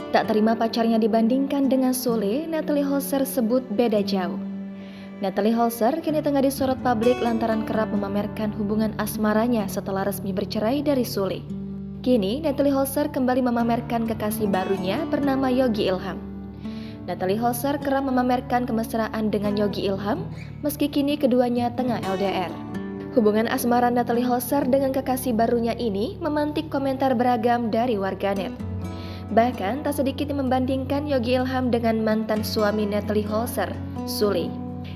Tak terima pacarnya dibandingkan dengan Sule, Natalie Holzer sebut beda jauh. Natalie Holzer kini tengah disorot publik lantaran kerap memamerkan hubungan asmaranya setelah resmi bercerai dari Sule. Kini, Natalie Holzer kembali memamerkan kekasih barunya bernama Yogi Ilham. Natalie Holzer kerap memamerkan kemesraan dengan Yogi Ilham, meski kini keduanya tengah LDR. Hubungan asmara Natalie Holzer dengan kekasih barunya ini memantik komentar beragam dari warganet. Bahkan tak sedikit yang membandingkan Yogi Ilham dengan mantan suami Natalie Holzer, Sule.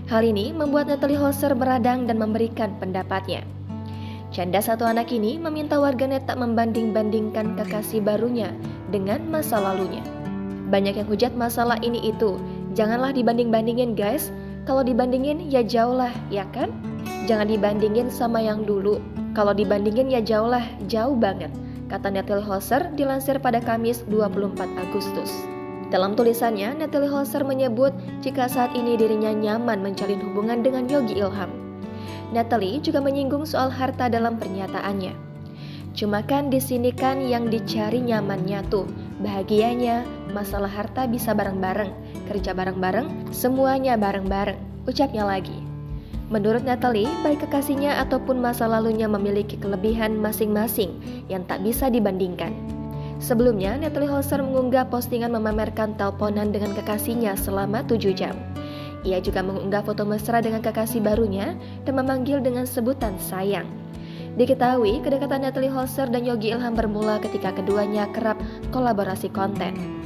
Hal ini membuat Natalie Holzer meradang dan memberikan pendapatnya. Janda satu anak ini meminta warganet tak membanding-bandingkan kekasih barunya dengan masa lalunya. Banyak yang hujat masalah ini itu, janganlah dibanding-bandingin guys, kalau dibandingin ya jauh lah, ya kan? Jangan dibandingin sama yang dulu, kalau dibandingin ya jauh lah, jauh banget, kata Natalie Holzer dilansir pada Kamis 24 Agustus. Dalam tulisannya, Natalie Holzer menyebut jika saat ini dirinya nyaman menjalin hubungan dengan Yogi Ilham. Natalie juga menyinggung soal harta dalam pernyataannya. Cuma kan di sini kan yang dicari nyamannya tuh, bahagianya, masalah harta bisa bareng-bareng, kerja bareng-bareng, semuanya bareng-bareng, ucapnya lagi. Menurut Natalie, baik kekasihnya ataupun masa lalunya memiliki kelebihan masing-masing yang tak bisa dibandingkan. Sebelumnya, Natalie Holzer mengunggah postingan memamerkan teleponan dengan kekasihnya selama 7 jam. Ia juga mengunggah foto mesra dengan kekasih barunya dan memanggil dengan sebutan sayang. Diketahui, kedekatan Natalie Holzer dan Yogi Ilham bermula ketika keduanya kerap kolaborasi konten.